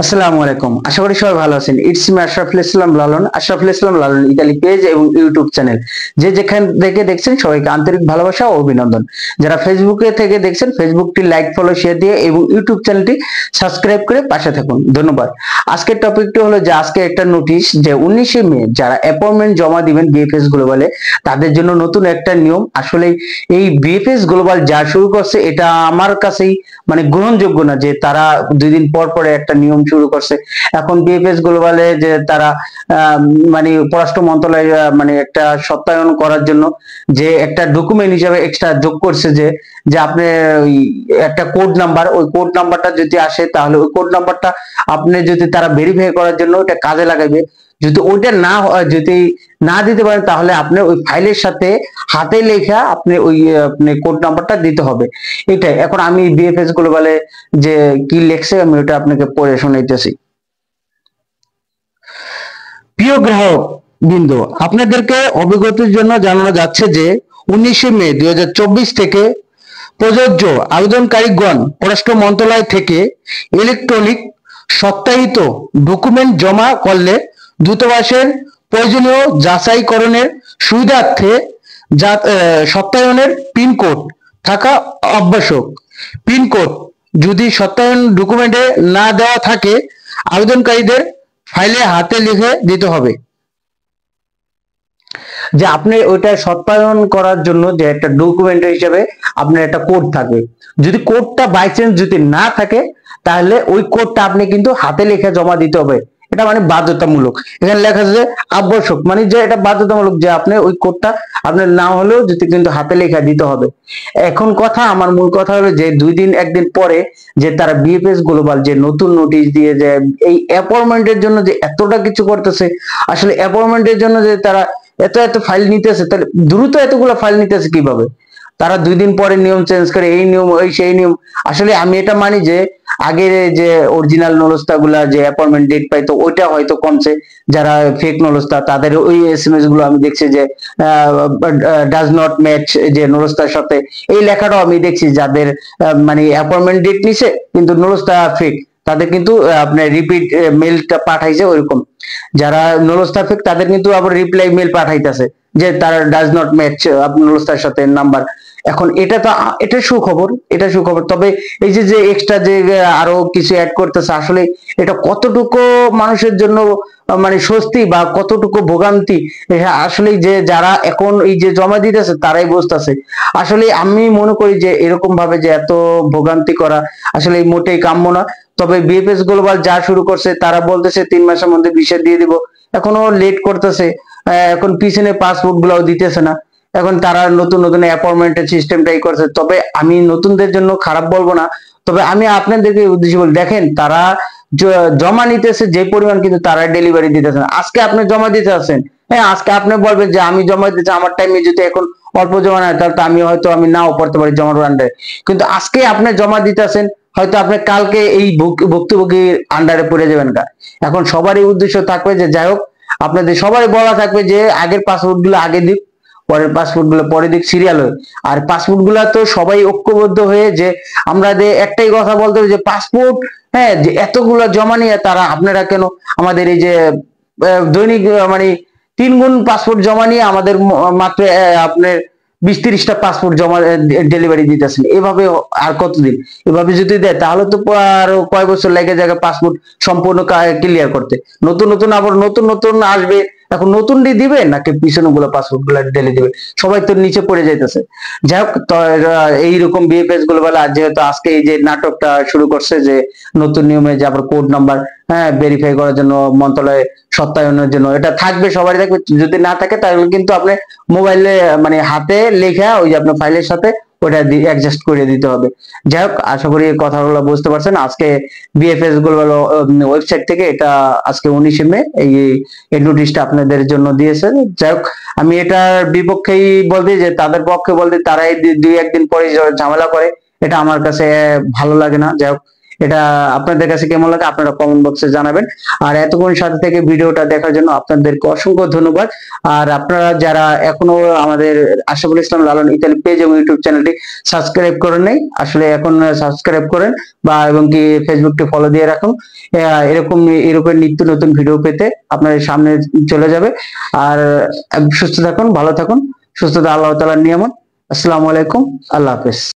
আসসালামু আলাইকুম। আশা করি সবাই ভালো আছেন। It's me Ashraful Islam Lalon, Ashraful Islam Lalon Italy page এবং ইউটিউব চ্যানেল। যে যেখান থেকে দেখছেন সবাইকে আন্তরিক ভালোবাসা ও অভিনন্দন। যারা ফেসবুকে থেকে দেখছেন ফেসবুকটি লাইক, ফলো, শেয়ার দিয়ে এবং ইউটিউব চ্যানেলটি সাবস্ক্রাইব করে পাশে থাকুন। ধন্যবাদ। আজকের টপিকটি হলো যে আজকে একটা নোটিশ যে 19শে মে যারা অ্যাপয়েন্টমেন্ট জমা দিবেন বিএফএস গ্লোবালে তাদের জন্য নতুন একটা নিয়ম। আসলে এই বিএফএস গ্লোবাল যা শুরু করছে এটা আমার কাছেই মানে গ্রহণযোগ্য না যে তারা 2 দিন পর পরে একটা নিয়ম শুরু করছে। এখন বিএফএস গ্লোবালে যে তারা মানে পররাষ্ট্র মন্ত্রণালয় মানে একটা সত্যায়ন করার জন্য যে একটা ডকুমেন্ট হিসেবে এক্সট্রা যোগ করছে যে যে আপনি ওই একটা কোড নাম্বার, ওই কোড নাম্বারটা যদি আসে তাহলে ওই কোড নাম্বারটা আপনি যদি তারা ভেরিফাই করার জন্য ওটা কাজে লাগাবে। যদি ওইটা না যদি না দিতে পারেন তাহলে আপনি ওই ফাইলের সাথে হাতে লেখা আপনি ওই আপনি কোড নাম্বারটা দিতে হবে। এটাই। এখন আমি বিএফএস গ্লোবালে যে কি লেখছে আমি ওটা আপনাকে পড়ে শোনাইতেছি। প্রিয় গ্রাহক বিন্দু, আপনাদেরকে অবগতির জন্য জানানো যাচ্ছে যে 19শে মে 2024 থেকে প্রযোজ্য আবেদনকারীগণ পররাষ্ট্র মন্ত্রণালয় থেকে ইলেকট্রনিক সত্যায়িত ডকুমেন্ট জমা করলে দূতাবাসের প্রয়োজনীয় যাচাইকরণের সুবিধার্থে সত্যায়নের পিনকোড থাকা আবশ্যক। পিনকোড যদি সত্যায়ন ডকুমেন্টে না দেওয়া থাকে আবেদনকারীদের ফাইলে হাতে লিখে দিতে হবে। যে আপনি ওইটা সত্যায়ন করার জন্য যে একটা ডকুমেন্ট হিসেবে আপনার একটা কোড থাকবে। যদি কোডটা বাই চান্স যদি না থাকে তাহলে ওই কোডটা আপনি কিন্তু হাতে লিখে জমা দিতে হবে। এটা মানে বাধ্যতামূলক। এখানে লেখা আছে যে আবশ্যক, মানে যে এটা বাধ্যতামূলক যে আপনি ওই কোডটা আপনার না হলেও যদি কিন্তু হাতে লেখা দিতে হবে। এখন কথা, আমার মূল কথা হলো যে 2 দিন 1 দিন পরে যে তারা বিএফএস গ্লোবাল যে নতুন নোটিশ দিয়ে যে এই অ্যাপয়েন্টমেন্টের জন্য যে এতটা কিছু করতেছে, আসলে অ্যাপয়েন্টমেন্টের জন্য যে তারা এত এত ফাইল নিতেছে, তাহলে দ্রুত এতগুলো ফাইল নিতেছে কিভাবে? তারা 2 দিন পরে নিয়ম চেঞ্জ করে, এই নিয়ম ওই সেই নিয়ম। আসলে আমি এটা মানি যে আগের যে অরিজিনাল নলস্তা গুলা যে অ্যাপয়েন্টমেন্ট ডেট পাইতো ওইটা হয়তো কমছে। যারা ফেক নলস্তা তাদের ওই এসএমএস গুলো আমি দেখছি যে ডাজ নট ম্যাচ যে নলস্তার সাথে, এই লেখাটাও আমি দেখছি যাদের মানে অ্যাপয়েন্টমেন্ট ডেট নিছে কিন্তু নলস্তা ফেক, তাদের কিন্তু আপনার রিপিট মেলটা পাঠাইছে ওইরকম। যারা নলস্তাফিক তাদের কিন্তু আবার রিপ্লাই মেল পাঠাইতেছে যে তারা ডাজ নট ম্যাচ আপনার নলস্তার সাথে নাম্বার। এখন এটা তো এটা সুখবর, এটা সুখবর। তবে এই যে যে এক্সট্রা যে আরো কিছু অ্যাড করতেছে, আসলে এটা কতটুকু মানুষের জন্য মানে স্বস্তি বা কতটুকু ভোগান্তি, আসলে যে যারা এখন এই যে জমা দিতেছে তারাই বুঝতেছে। আসলে আমি মনে করি যে এরকম ভাবে যে এত ভোগান্তি করা আসলে মোটেই কাম্য না। তবে বিএফএস গ্লোবাল যা শুরু করছে তারা বলতেছে 3 মাসের মধ্যে ভিসা দিয়ে দিব, এখনো লেট করতেছে। এখন পিছনে পাসপোর্ট গুলাও দিতেছে না। এখন তারা নতুন নতুন অ্যাপয়েন্টমেন্টের সিস্টেমটাই করছে। তবে আমি নতুনদের জন্য খারাপ বলবো না, তবে আমি আপনাদেরকে উদ্দেশ্য বলি, দেখেন তারা জমা নিতেছে যে পরিমাণ, কিন্তু তারা ডেলিভারি দিতেছে না। আজকে আপনি জমা দিতে আছেন, হ্যাঁ আজকে আপনি বলবেন যে আমি জমা দিতে আমার টাইমে যদি এখন অল্প জমা নেয় তাহলে তো আমি হয়তো আমি নাও পড়তে পারি জমার আন্ডারে, কিন্তু আজকে আপনি জমা দিতে আছেন, হয়তো আপনি কালকে এই ভুক্তভোগীর আন্ডারে পড়ে যাবেন গা। এখন সবারই উদ্দেশ্য থাকবে যে যাই হোক, আপনাদের সবাই বলা থাকবে যে আগের পাসপোর্ট গুলো আগে দিক, পরের পাসপোর্ট গুলো পরে দিক, সিরিয়াল হয়ে। আর পাসপোর্ট গুলা তো সবাই ঐক্যবদ্ধ হয়ে যে আমরা যে একটাই কথা বলতে হবে যে পাসপোর্ট, হ্যাঁ যে এতগুলো জমা নিয়ে তারা আপনারা কেন আমাদের এই যে দৈনিক মানে 3 গুণ পাসপোর্ট জমা নিয়ে আমাদের মাত্র আপনার 20-30টা পাসপোর্ট জমা ডেলিভারি দিতেছেন। এভাবে আর কতদিন এভাবে যদি দেয় তাহলে তো আরো কয় বছর লেগে যাবে পাসপোর্ট সম্পূর্ণ ক্লিয়ার করতে। নতুন নতুন আবার নতুন নতুন আসবে। এখন নতুন দিবে নাকি পিছনে গুলো পাসপোর্ট গুলো ঢেলে দিবে? সবাই তো নিচে পড়ে যাইতেছে। যাই হোক, তো এইরকম বিএফএস গুলো বলে যেহেতু আজকে এই যে নাটকটা শুরু করছে যে নতুন নিয়মে যে আবার কোড নাম্বার হ্যাঁ ভেরিফাই করার জন্য মন্ত্রণালয়ে সত্যায়নের জন্য এটা থাকবে, সবারই থাকবে। যদি না থাকে তাহলে কিন্তু আপনি মোবাইলে মানে হাতে লেখা ওই যে আপনার ফাইলের সাথে ওটা অ্যাডজাস্ট করে দিতে হবে। যাই হোক, আশা করি কথাগুলো বুঝতে পারছেন। আজকে বিএফএস গ্লোবাল ওয়েবসাইট থেকে এটা আজকে 19শে মে এই নোটিশটা আপনাদের জন্য দিয়েছে। যাই হোক, আমি এটার বিপক্ষেই বলতে যে তাদের পক্ষে বলতে তারা এই 2-1 দিন পরে ঝামেলা করে, এটা আমার কাছে ভালো লাগে না। যাই হোক, এটা আপনাদের কাছে কেমন লাগে আপনারা কমেন্ট বক্সে জানাবেন। আর এতক্ষণ সাথে থেকে ভিডিওটা দেখার জন্য আপনাদেরকে অসংখ্য ধন্যবাদ। আর আপনারা যারা এখনো আমাদের আশরাফুল ইসলাম লালন ইতালি পেজ এবং ইউটিউব চ্যানেলটি সাবস্ক্রাইব করেন নাই, আসলে এখন সাবস্ক্রাইব করেন বা এবং কি ফেসবুকটি ফলো দিয়ে রাখুন। এরকম ইউরোপের নিত্য নতুন ভিডিও পেতে আপনার সামনে চলে যাবে। আর সুস্থ থাকুন, ভালো থাকুন, সুস্থতা আল্লাহ তাআলার নিয়ামত। আসসালামু আলাইকুম, আল্লাহ হাফেজ।